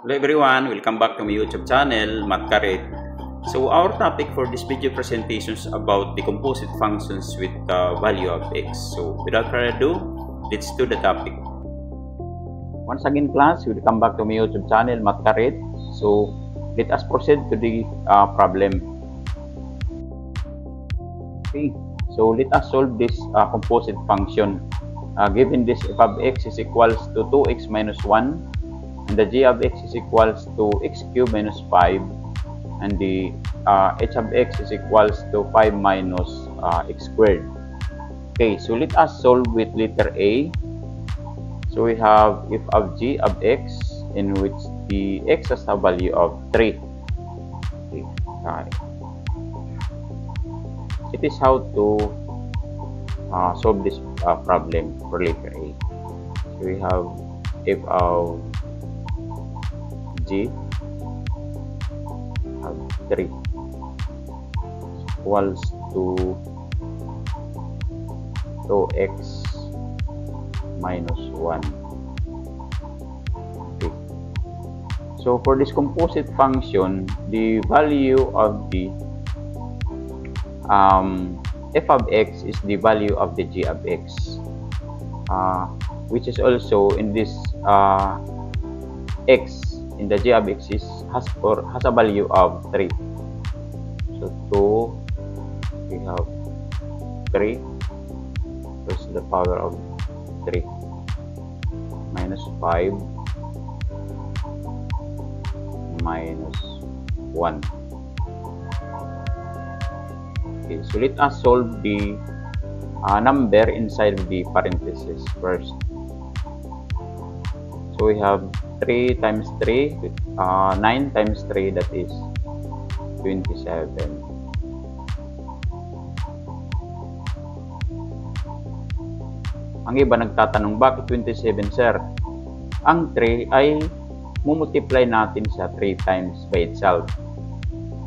Hello everyone, welcome back to my YouTube channel, Matkarit. So our topic for this video presentation is about the composite functions with the value of x. So without further ado, let's do the topic. Once again class, welcome back to my YouTube channel, Matkarit. So let us proceed to the problem. Okay, so let us solve this composite function. Given this f of x is equals to 2x minus 1, and the g of x is equals to x cubed minus 5, and the h of x is equals to 5 minus x squared. Okay, so let us solve with letter A. So we have f of g of x, in which the x has a value of 3. Okay. It is how to solve this problem for letter A. So we have f of g of 3 equals to 2x minus 1. Okay. So for this composite function, the value of the f of x is the value of the g of x, which is also in this x in the g of x has a value of 3. So 2, we have 3 plus the power of 3 minus 5 minus 1. Okay, so let us solve the number inside the parentheses first. So we have 3 times 3, 9 times 3, that is 27. Ang iba nagtatanong, bakit 27 sir? Ang 3 ay mumultiply natin sa 3 times by itself.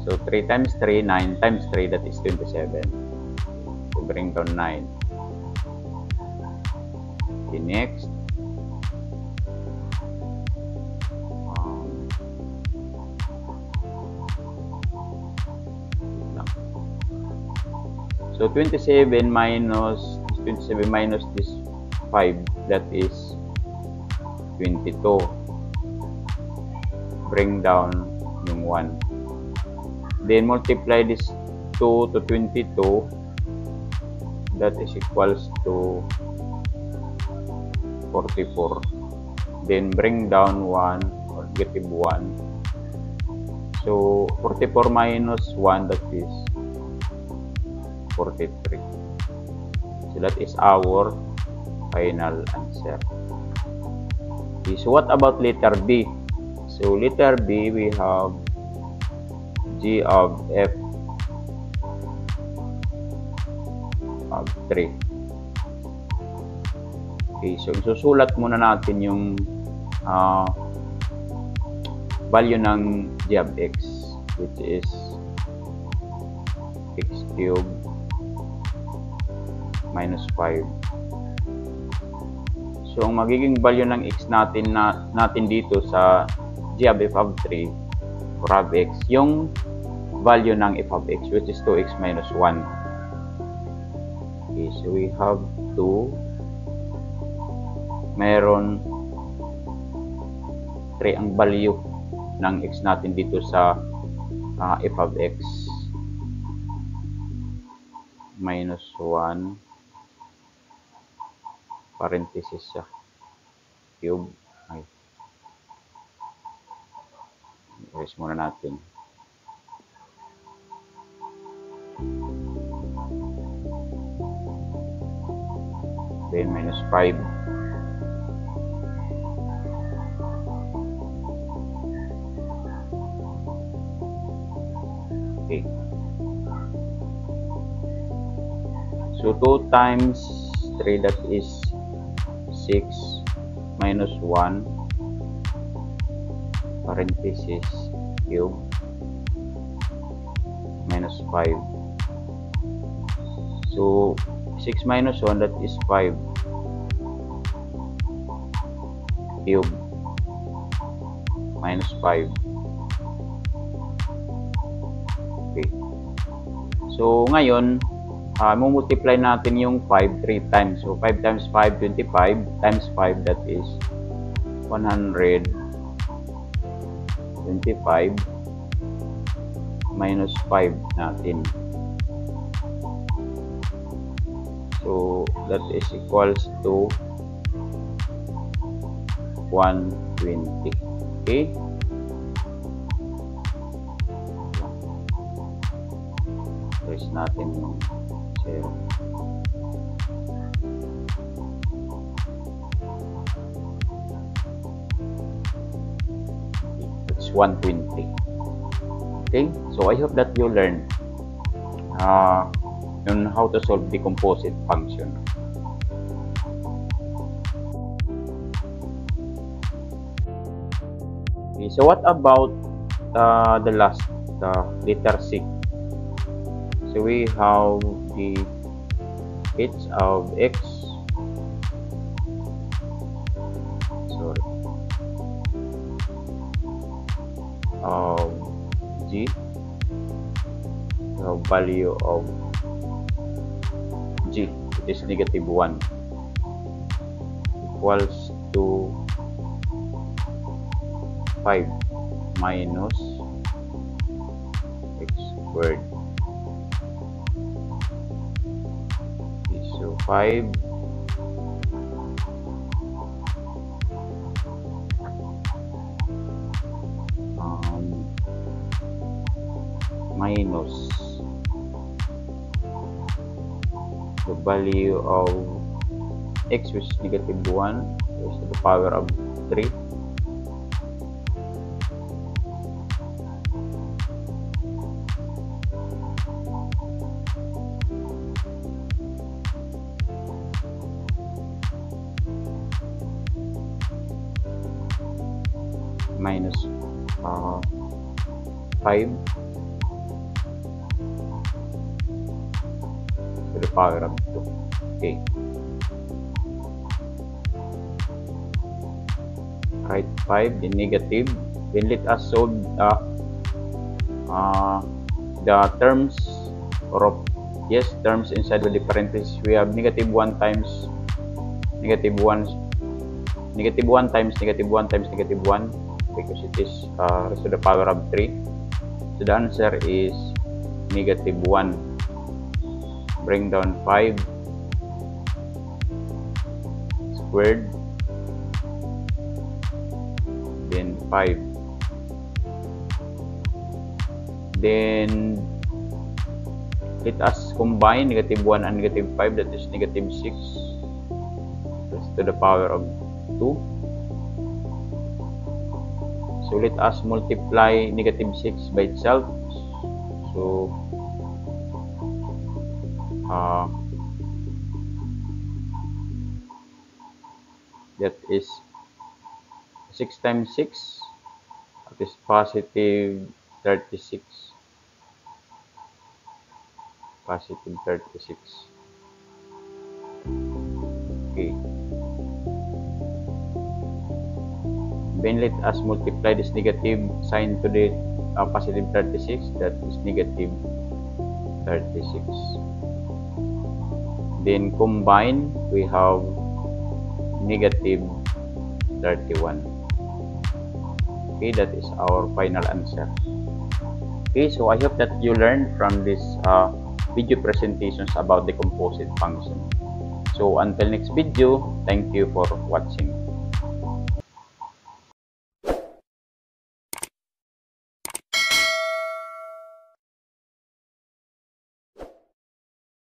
So 3 times 3, 9 times 3, that is 27. So bring down 9. Okay, next. So 27 minus this 5, that is 22. Bring down yung 1. Then multiply this 2 to 22, that is equals to 44. Then bring down 1 or negative 1. So 44 minus 1, that is 43. So that is our final answer. Okay, so what about letter B? So letter B, we have g of f of 3. Okay, so isusulat muna natin yung value ng g of x, which is x cubed minus 5. So ang magiging value ng x natin dito sa g of f of 3 or of x, yung value ng f of x, which is 2x minus 1. Okay, so we have 2. Meron 3 ang value ng x natin dito sa f of x minus 1 parenthesis siya cube. Ay, erase muna natin. Then minus 5. Okay. So 2 times 3, that is 6 minus 1 parenthesis cube minus 5. So 6 minus 1, that is 5 cube minus 5. Okay. So, ngayon, multiply natin yung 5 3 times. So, 5 times 5, 25 times 5, that is 125 minus 5 natin. So, that is equals to 120. Okay? Trace natin yung 0. It's 120. Okay? So, I hope that you learned on how to solve the composite function. Okay, so what about the last letter C? So we have the h of x, of g, the value of g, it is negative 1, equals to 5 minus x squared. Okay, so 5 minus the value of x, which is negative 1, raised to the power of 3, minus 5 to the power of 2. Okay. Write 5 in negative. Then let us solve the terms, or terms inside the parentheses. We have negative 1 times negative 1, negative 1 times negative 1 times negative 1, because it is raised to the power of 3. So the answer is negative 1. Bring down 5 squared, then 5, then let us combine negative 1 and negative 5, that is negative 6 raised to the power of 2. So let us multiply negative 6 by itself. So that is 6 times 6, that is positive 36. Positive 36. Okay. Then let us multiply this negative sign to the positive 36, that is negative 36. Then combine, we have negative 31. Okay, that is our final answer. Okay, so I hope that you learned from this video presentations about the composite function. So until next video, thank you for watching.